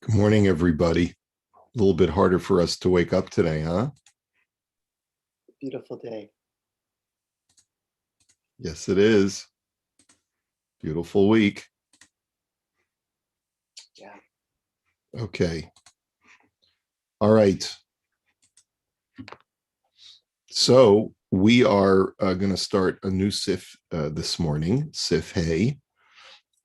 Good morning, everybody. A little bit harder for us to wake up today, huh? Beautiful day. Yes, it is. Beautiful week. Yeah. Okay. All right. So we are going to start a new Sif this morning, Sif Hey.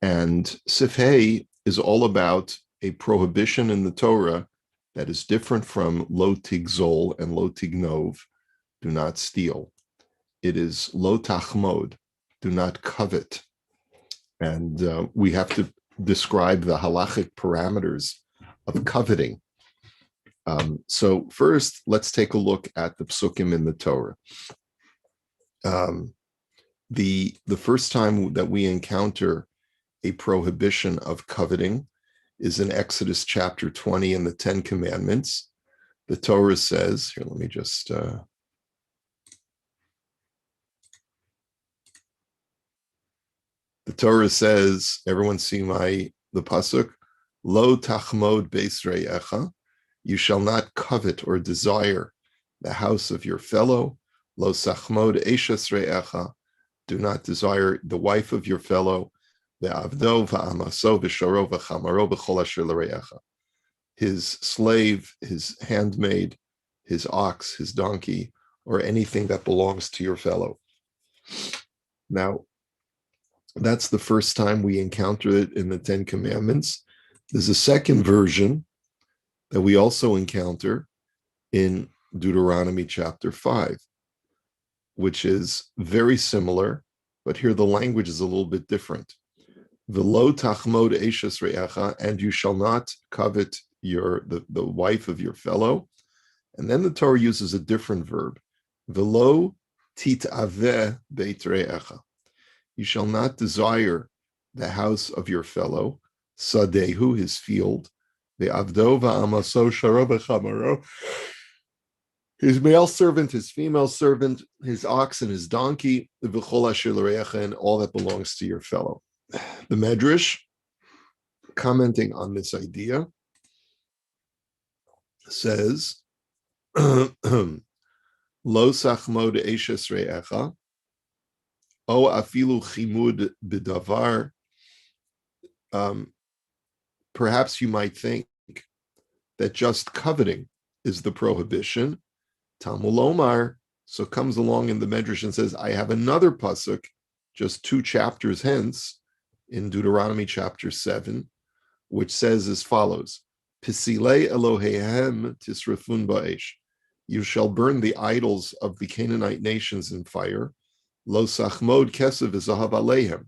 And Sif Hey is all about a prohibition in the Torah that is different from lo tigzol and lo tignov, do not steal. It is lo tachmod, do not covet. And we have to describe the halachic parameters of coveting. So first, let's take a look at the psukim in the Torah. The first time that we encounter a prohibition of coveting is in Exodus chapter 20 in the Ten Commandments. The Torah says, here, let me just... the Torah says, everyone see the pasuk, lo tachmod beis re'echa, you shall not covet or desire the house of your fellow, lo sachmod eshes re'echa, do not desire the wife of your fellow, ve'avdo va'amaso v'sharo v'chamaro v'chol asher l're'echa, his slave, his handmaid, his ox, his donkey, or anything that belongs to your fellow. Now, that's the first time we encounter it in the Ten Commandments. There's a second version that we also encounter in Deuteronomy chapter 5, which is very similar, but here the language is a little bit different. V'lo tachmod eshes re'echa, and you shall not covet the wife of your fellow. And then the Torah uses a different verb. V'lo tit'aveh beit re'echa. You shall not desire the house of your fellow, sadehu, his field, ve'avdo va'amaso sharo v'chamaro, his male servant, his female servant, his ox and his donkey, v'chol asher l're'echa, and all that belongs to your fellow. The Medrash, commenting on this idea, says, lo sachmod eshes re'echa, o afilu chimud b'davar. Perhaps you might think that just coveting is the prohibition. Talmud Omar, so comes along in the Medrash and says, I have another pasuk, just 2 chapters hence, in Deuteronomy chapter 7, which says as follows, Pisilei Elohehem tisrafun ba'esh. You shall burn the idols of the Canaanite nations in fire. Lo sachmod kesev v'zahav alehem.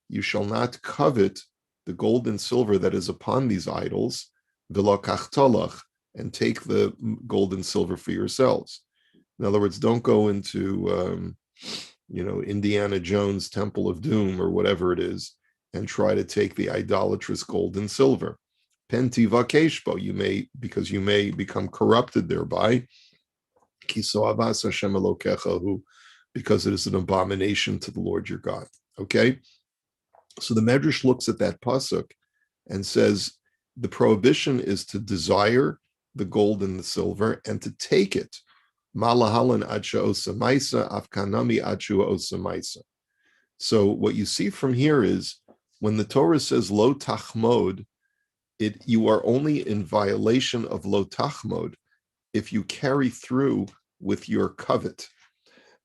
You shall not covet the gold and silver that is upon these idols, v'lo kachtolach, and take the gold and silver for yourselves. In other words, don't go into, Indiana Jones' Temple of Doom or whatever it is, and try to take the idolatrous gold and silver. Penti vakeshbo, because you may become corrupted thereby. Kiso avas Hashem elokecha, because it is an abomination to the Lord your God. Okay? So the Medrash looks at that pasuk and says, the prohibition is to desire the gold and the silver and to take it. Malahalan acha osamaisa, afkanami achu osamaisa. So what you see from here is when the Torah says lo tachmod, you are only in violation of lo tachmod if you carry through with your covet,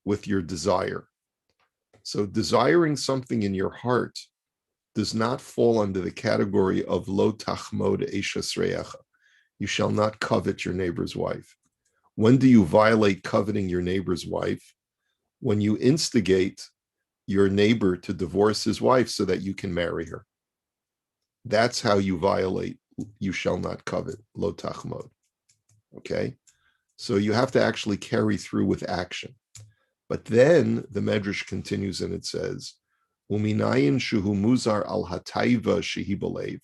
with your desire. So desiring something in your heart does not fall under the category of lo tachmod eshes re'echa. You shall not covet your neighbor's wife. When do you violate coveting your neighbor's wife? When you instigate your neighbor to divorce his wife so that you can marry her. That's how you violate, you shall not covet, lo tachmod. Okay? So you have to actually carry through with action. But then the Medrash continues and it says, Uminayin shuhu muzar al hataiva shehi belev.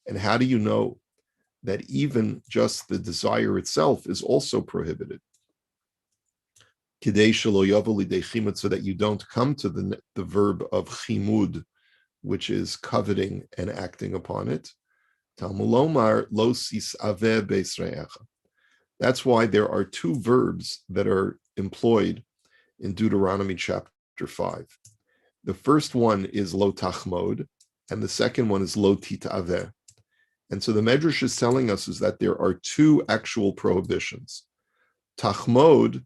And how do you know that even just the desire itself is also prohibited? Kidei shelo yavo lidei chimud, so that you don't come to the verb of chimud, which is coveting and acting upon it. Talmud lomar lo sisaveh beisreecha. That's why there are two verbs that are employed in Deuteronomy chapter 5. The first one is lo tachmod, and the second one is lo titaveh. And so the Medrash is telling us is that there are two actual prohibitions. Tachmod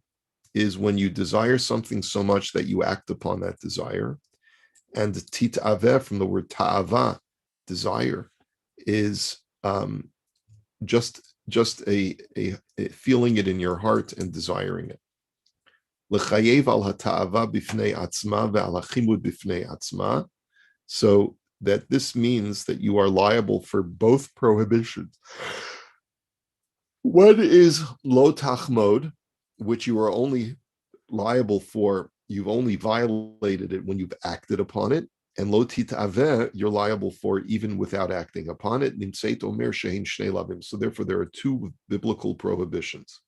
is when you desire something so much that you act upon that desire. And titaveh, from the word ta'ava, desire, is just a feeling it in your heart and desiring it. L'chayev al hata'ava bifnei atzma ve'al hachimud bifnei atzma. So that this means that you are liable for both prohibitions. One is lo tachmod, which you are only liable for, you've only violated it when you've acted upon it. And lo titaveh, you're liable for even without acting upon it. So therefore, there are two biblical prohibitions.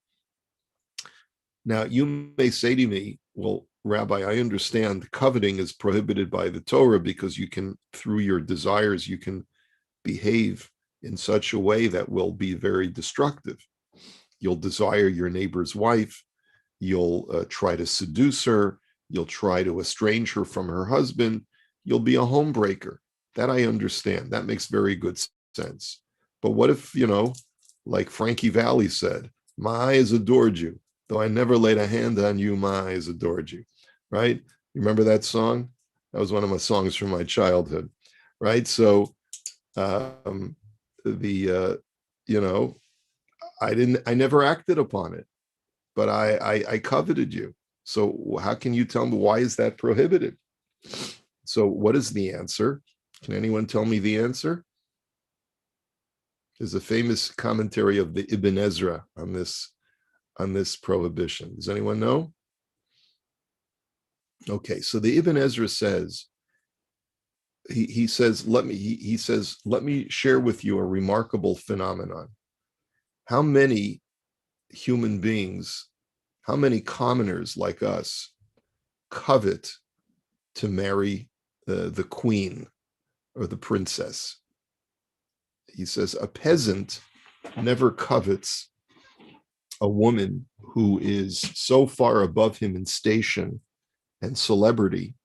Now, you may say to me, well, Rabbi, I understand coveting is prohibited by the Torah because you can, through your desires, you can behave in such a way that will be very destructive. You'll desire your neighbor's wife. You'll try to seduce her. You'll try to estrange her from her husband. You'll be a homebreaker. That I understand. That makes very good sense. But what if, like Frankie Valli said, my eyes adored you. Though I never laid a hand on you, my eyes adored you. Right? You remember that song? That was one of my songs from my childhood. Right? So I never acted upon it, but I coveted you. So how can you tell me, why is that prohibited? So what is the answer? Can anyone tell me the answer? There's a famous commentary of the Ibn Ezra on this prohibition. Does anyone know? Okay, so the Ibn Ezra says, he says, let me share with you a remarkable phenomenon. How many human beings, how many commoners like us covet to marry the queen or the princess? He says a peasant never covets a woman who is so far above him in station and celebrity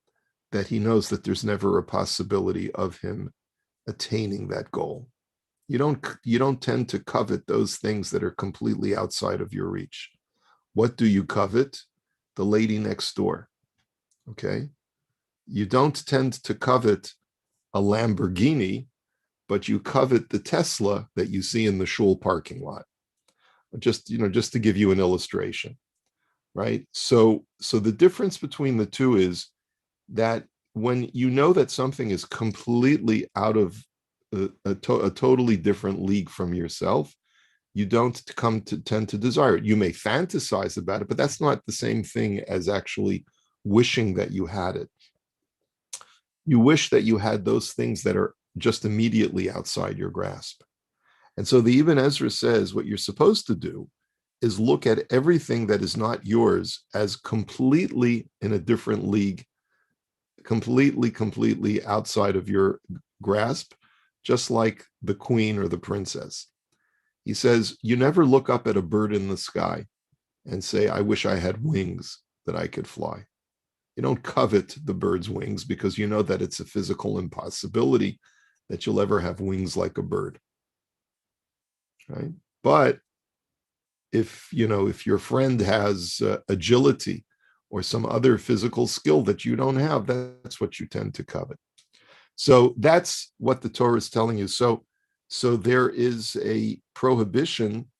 that he knows that there's never a possibility of him attaining that goal. You don't tend to covet those things that are completely outside of your reach. What do you covet? The lady next door. Okay? You don't tend to covet a Lamborghini, but you covet the Tesla that you see in the shul parking lot. Just to give you an illustration, right? So the difference between the two is that when you know that something is completely out of a totally different league from yourself, you don't tend to desire it. You may fantasize about it, but that's not the same thing as actually wishing that you had it. You wish that you had those things that are just immediately outside your grasp. And so the Ibn Ezra says what you're supposed to do is look at everything that is not yours as completely in a different league, completely outside of your grasp, just like the queen or the princess. He says, you never look up at a bird in the sky and say, I wish I had wings that I could fly. You don't covet the bird's wings because you know that it's a physical impossibility that you'll ever have wings like a bird. Right? But if your friend has agility or some other physical skill that you don't have, that's what you tend to covet. So that's what the Torah is telling you. So there is a prohibition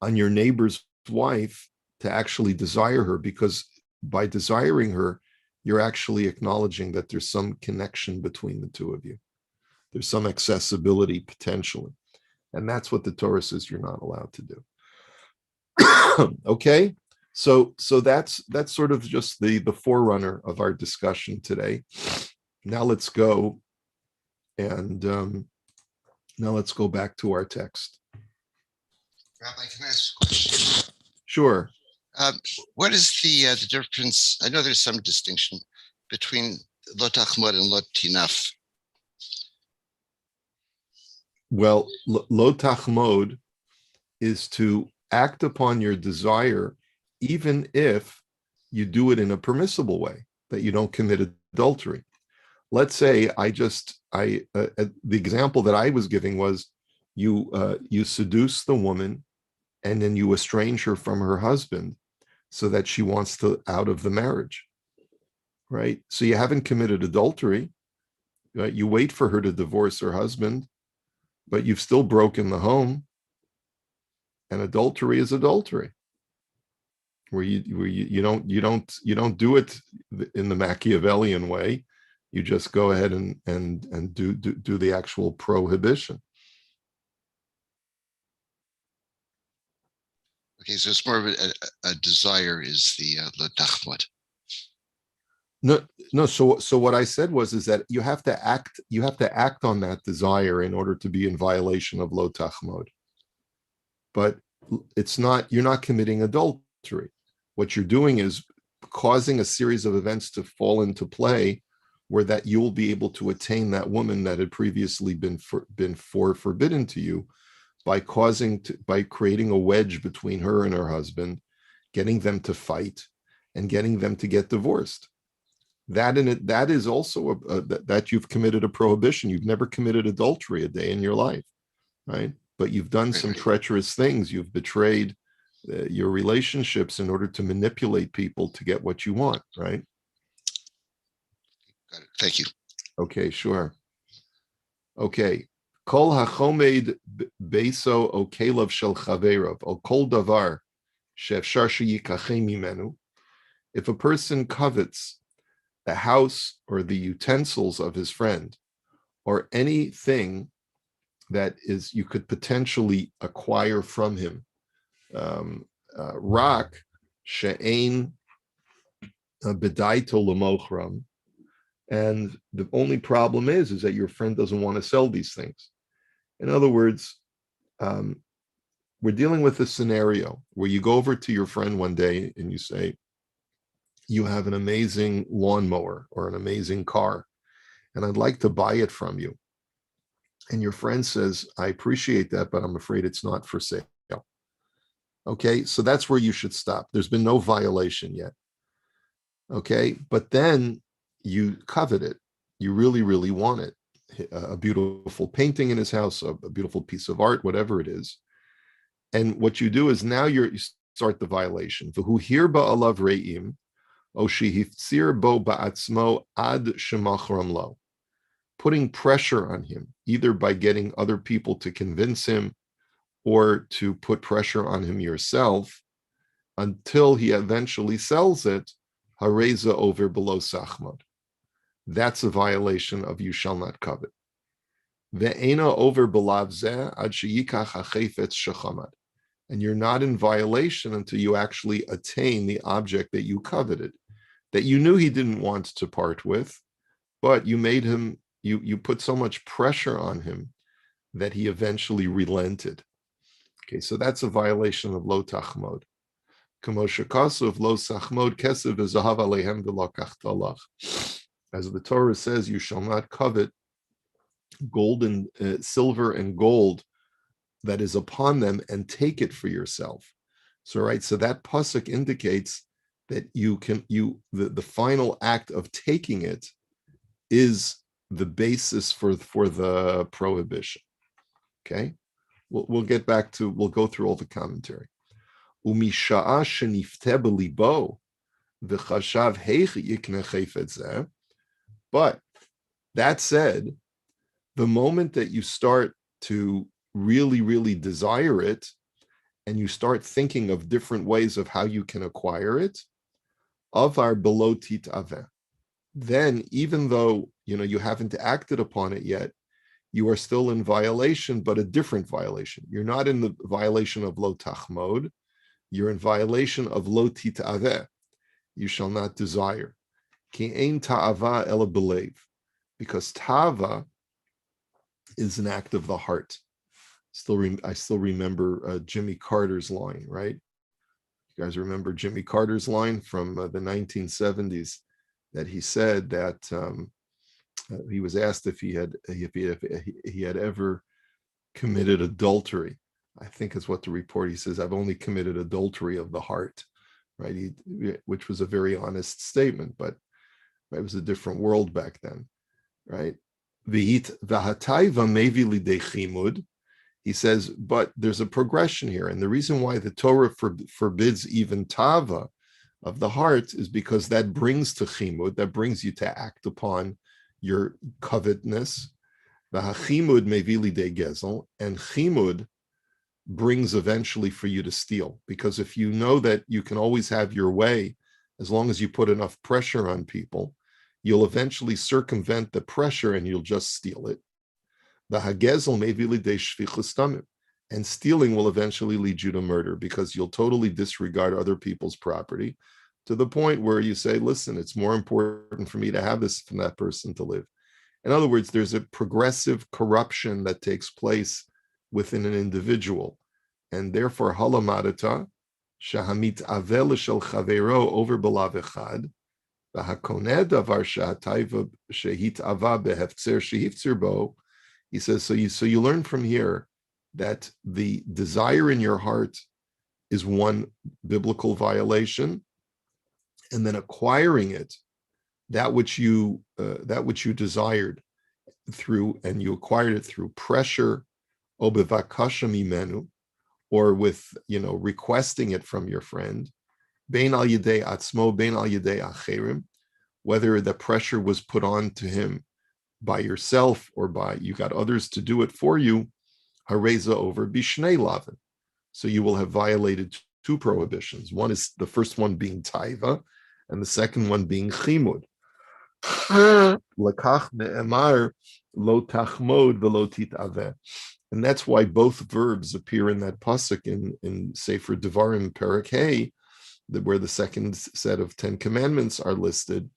on your neighbor's wife to actually desire her, because by desiring her, you're actually acknowledging that there's some connection between the two of you. There's some accessibility potentially. And that's what the Torah says you're not allowed to do. Okay, so that's sort of just the forerunner of our discussion today. Now let's go and now let's go back to our text. Rabbi, can I ask a question? Sure. What is the difference? I know there's some distinction between lo tachmod and lo tinaf. Well, lo tachmod is to act upon your desire, even if you do it in a permissible way, that you don't commit adultery. Let's say the example that I was giving was you seduce the woman and then you estrange her from her husband so that she wants to out of the marriage, right? So you haven't committed adultery, right? You wait for her to divorce her husband, but you've still broken the home, and adultery is adultery. Where you don't do it in the Machiavellian way. You just go ahead and do the actual prohibition. Okay, so it's more of a desire is the letachmod. No, no. So what I said is that you have to act. You have to act on that desire in order to be in violation of lo tachmod. But it's not. You're not committing adultery. What you're doing is causing a series of events to fall into play, where that you'll be able to attain that woman that had previously been forbidden to you, by creating a wedge between her and her husband, getting them to fight, and getting them to get divorced. That is also that you've committed a prohibition. You've never committed adultery a day in your life, right? But you've done some treacherous things. You've betrayed your relationships in order to manipulate people to get what you want, right? Got it. Thank you. Okay, sure. Okay. Kol hachomed beso o kelev shel chaverov o kol davar she'efshar sheyikachem mimenu. If a person covets the house or the utensils of his friend, or anything that is you could potentially acquire from him, rak she'ein bedaito lemochram, and the only problem is that your friend doesn't want to sell these things. In other words, we're dealing with a scenario where you go over to your friend one day and you say, you have an amazing lawnmower or an amazing car, and I'd like to buy it from you. And your friend says, I appreciate that, but I'm afraid it's not for sale. Okay, so that's where you should stop. There's been no violation yet. Okay, but then you covet it. You really, really want it. A beautiful painting in his house, a beautiful piece of art, whatever it is. And what you do is now you start the violation. V'hu hirba alav re'im, o shehiftzir bo ba'atzmo ad shemachram lo. Putting pressure on him, either by getting other people to convince him or to put pressure on him yourself, until he eventually sells it, hareza over below sachmod. That's a violation of you shall not covet. Ve'ena over belav zeh ad sheyikach hachefetz shechamad. And you're not in violation until you actually attain the object that you coveted, that you knew he didn't want to part with, but you made him, you put so much pressure on him that he eventually relented. Okay, so that's a violation of lo tachmod. As the Torah says, you shall not covet gold and silver and gold that is upon them and take it for yourself. So, right, so that pasuk indicates that the final act of taking it is the basis for the prohibition. Okay, we'll get back to, we'll go through all the commentary. Umisha'a shenifte belibo v'chashav heichi yikne chayfet zeh. But that said, the moment that you start to really, really desire it, and you start thinking of different ways of how you can acquire it, avar below tit aveh, then even though you haven't acted upon it yet, you are still in violation, but a different violation. You're not in the violation of lo tachmod, you're in violation of lo tit aveh. You shall not desire. Ki ein ta'ava ela belev, because tava is an act of the heart. I still remember Jimmy Carter's line, right? You guys remember Jimmy Carter's line from the 1970s, that he said that he was asked if he had ever committed adultery. I think is what the report, he says, I've only committed adultery of the heart, right? Which was a very honest statement, but it was a different world back then, right? He says, but there's a progression here. And the reason why the Torah forbids even tava of the heart is because that brings to chimud, that brings you to act upon your covetousness. V'hachimud mevili de gezel, and chimud brings eventually for you to steal. Because if you know that you can always have your way, as long as you put enough pressure on people, you'll eventually circumvent the pressure and you'll just steal it. V'hagezel mevili de shvichus damim, and stealing will eventually lead you to murder because you'll totally disregard other people's property to the point where you say, listen, it's more important for me to have this than that person to live. In other words, there's a progressive corruption that takes place within an individual. And therefore, halamadata, shahamit avel shel chavero over belav echad, v'hakoneh davar shehatayva shehit ava behefzer shehifzer bo. He says, so you learn from here that the desire in your heart is one biblical violation, and then acquiring it, that which you desired through, and you acquired it through pressure, obevakasha mimenu, or with requesting it from your friend, bein al yedei atzmo, bein al yedei acherim, whether the pressure was put on to him by yourself or by you got others to do it for you, hareza over bishnei lavin. So you will have violated two prohibitions. One is the first one being taiva, and the second one being chimud. Lakach ne'emar lo tachmod velo titaveh. And that's why both verbs appear in that pasuk in Sefer Devarim Perek Hey, where the second set of 10 commandments are listed,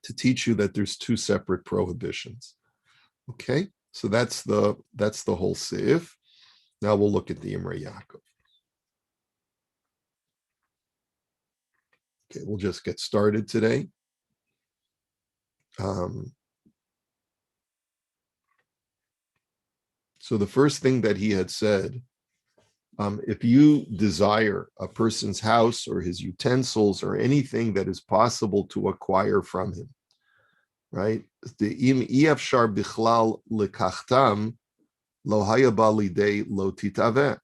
to teach you that there's two separate prohibitions. Okay, so that's the whole seif. Now we'll look at the Imrei Yaakov. Okay, we'll just get started today. So the first thing that he had said, if you desire a person's house or his utensils or anything that is possible to acquire from him, right? The im iafshar bichlal lekachtam lo haya ba lidei lo titaveh.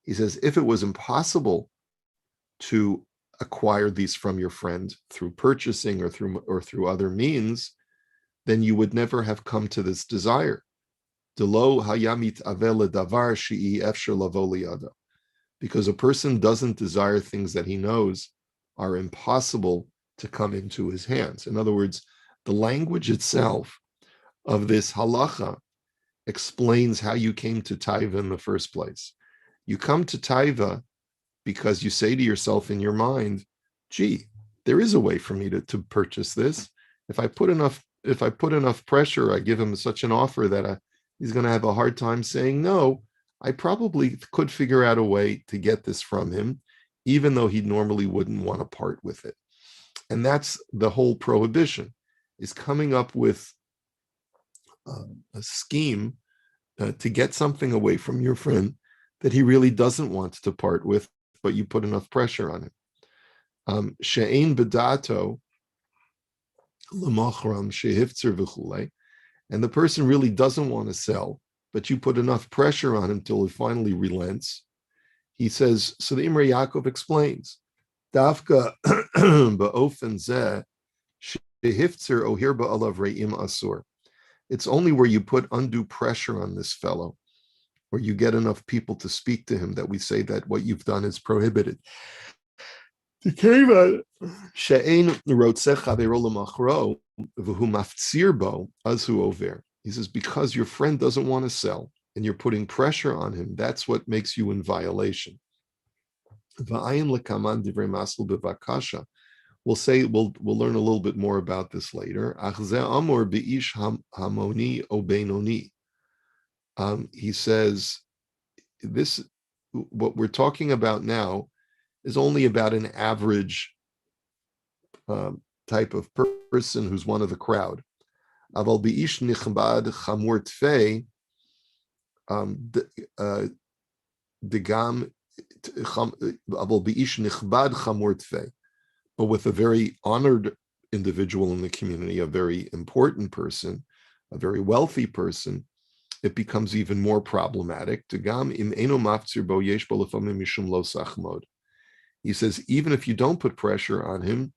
He says, if it was impossible to acquire these from your friend through purchasing or through other means, then you would never have come to this desire. Delo hayamit avel davar she'i efshar lavo liyada. Because a person doesn't desire things that he knows are impossible to come into his hands. In other words, the language itself of this halacha explains how you came to taiva in the first place. You come to taiva because you say to yourself in your mind, gee, there is a way for me to purchase this. If I put enough pressure, I give him such an offer that he's going to have a hard time saying no. I probably could figure out a way to get this from him, even though he normally wouldn't want to part with it. And that's the whole prohibition, is coming up with a scheme to get something away from your friend that he really doesn't want to part with, but you put enough pressure on him. She'ein bedato l'machram shehifzer v'chulei, and the person really doesn't want to sell, but you put enough pressure on him till he finally relents. He says, so the Imrei Yaakov explains, Dafka ba'ofen zeh shehifzer ohir ba'alav re'im asur. It's only where you put undue pressure on this fellow, where you get enough people to speak to him, that we say that what you've done is prohibited. He says, because your friend doesn't want to sell and you're putting pressure on him, that's what makes you in violation. We'll learn a little bit more about this later. He says, what we're talking about now is only about an average type of person who's one of the crowd. Aval bi'ish nichbad chamur tfei, Degam but with a very honored individual in the community, a very important person, a very wealthy person, it becomes even more problematic. He says, even if you don't put pressure on him,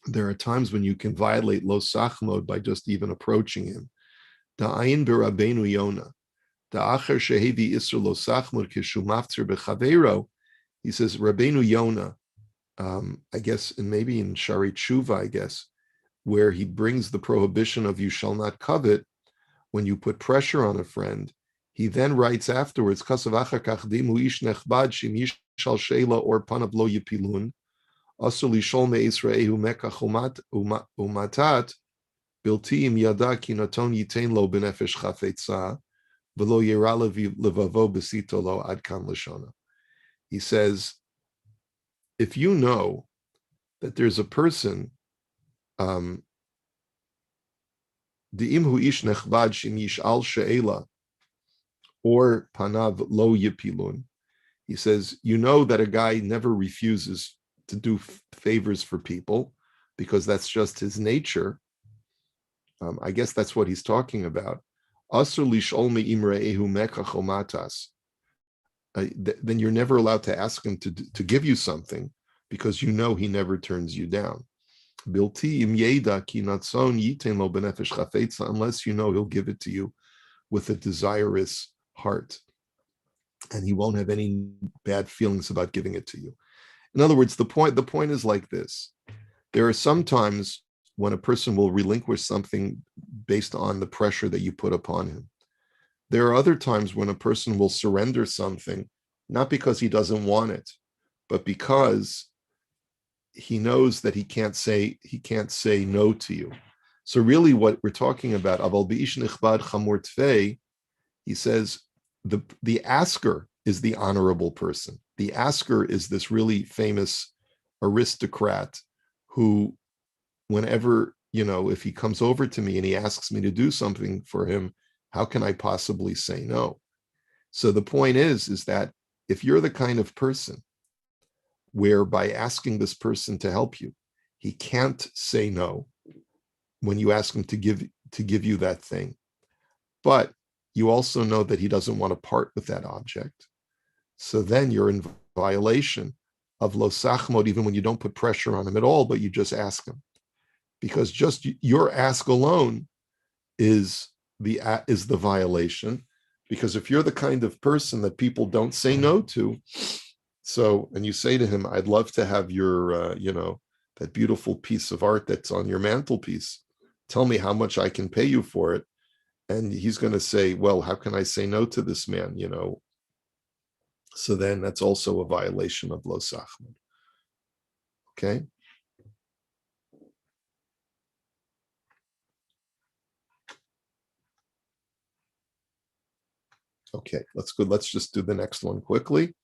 there are times when you can violate lo sachmod by just even approaching him. Da'ayin b'Rabbeinu Yona. Da'acher shehevi isur lo sachmod kishu maftzir b'chaveiro. He says, Rabbeinu Yona, I guess, and maybe in Shari Tshuva, I guess, where he brings the prohibition of you shall not covet, when you put pressure on a friend, he then writes afterwards, Kasav achar kach dimu ish nechbad shim yishal sheila or panav lo yipilun, asul lishol me'israehu mekach umatat, biltiim yada ki naton yitain lo benefesh chafetza, v'lo yera levavo besito lo ad kan lashona. He says, if you know that there's a person, De'imhu ish nechbad shim yish'al she'ela or panav lo yipilun. He says, you know that a guy never refuses to do favors for people because that's just his nature. I guess that's what he's talking about. Asur lish'ol me'imrei mekach omatas. Then you're never allowed to ask him to give you something because you know he never turns you down. Unless you know he'll give it to you with a desirous heart and he won't have any bad feelings about giving it to you. In other words, the point is like this. There are some times when a person will relinquish something based on the pressure that you put upon him. There are other times when a person will surrender something, not because he doesn't want it, but because he knows that he can't say no to you. So really what we're talking about, aval b'ish nichbad chamor tfei, he says the asker is the honorable person. The asker is this really famous aristocrat who, whenever, if he comes over to me and he asks me to do something for him, how can I possibly say no? So the point is that if you're the kind of person where by asking this person to help you, he can't say no when you ask him to give you that thing, but you also know that he doesn't want to part with that object, so then you're in violation of lo sachmod, even when you don't put pressure on him at all, but you just ask him, because just your ask alone is the violation. Because if you're the kind of person that people don't say no to, and you say to him, I'd love to have your, that beautiful piece of art that's on your mantelpiece. Tell me how much I can pay you for it. And he's going to say, well, how can I say no to this man, So then that's also a violation of lo sachmod. Okay. Okay, that's good. Let's just do the next one quickly.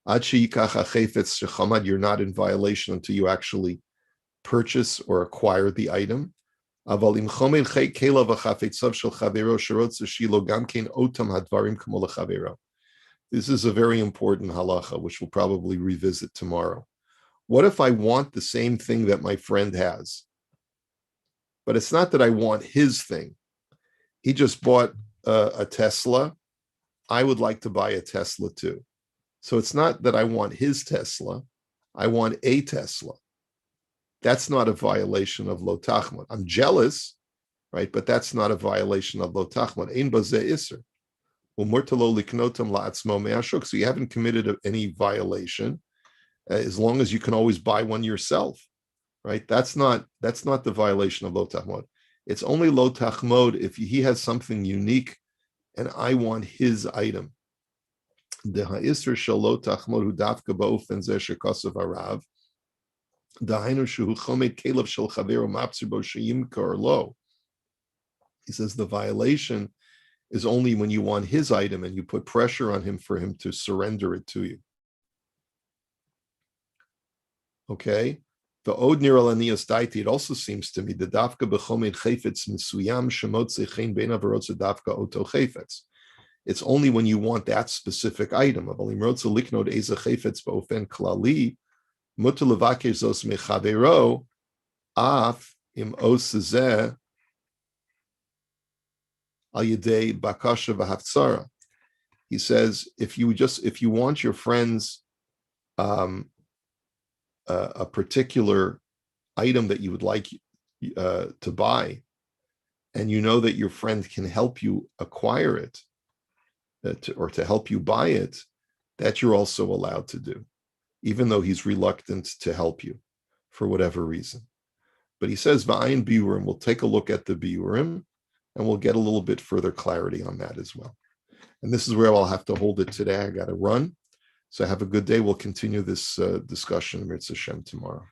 You're not in violation until you actually purchase or acquire the item. This is a very important halacha, which we'll probably revisit tomorrow. What if I want the same thing that my friend has? But it's not that I want his thing. He just bought a Tesla. I would like to buy a Tesla too. So it's not that I want his Tesla. I want a Tesla. That's not a violation of lo tachmod. I'm jealous, right? But that's not a violation of lo tachmod. Ein bazeh iser. So you haven't committed any violation, as long as you can always buy one yourself, right? That's not the violation of lo tachmod. It's only lo tachmod if he has something unique and I want his item. The ha'isr shel lo tachmod hu dafka ba'ofen zeh shekasav harav. Dahainu shehu chomed kelev shel chaveru mapsir bo sheyimkar lo. He says the violation is only when you want his item and you put pressure on him for him to surrender it to you. Okay? The od nir alanias daiti, it also seems to me, the dafka b'chomed chayfetz misuyam shemot zechein bein avarot dafka oto chayfetz. It's only when you want that specific item. He says, if you want your friends a particular item that you would like to buy, and you know that your friend can help you acquire it, or to help you buy it, that you're also allowed to do, even though he's reluctant to help you for whatever reason. But he says, Va'ayin biurim, we'll take a look at the biurim, and we'll get a little bit further clarity on that as well. And this is where I'll have to hold it today. I got to run. So have a good day. We'll continue this discussion, Mitzvah Shem, tomorrow.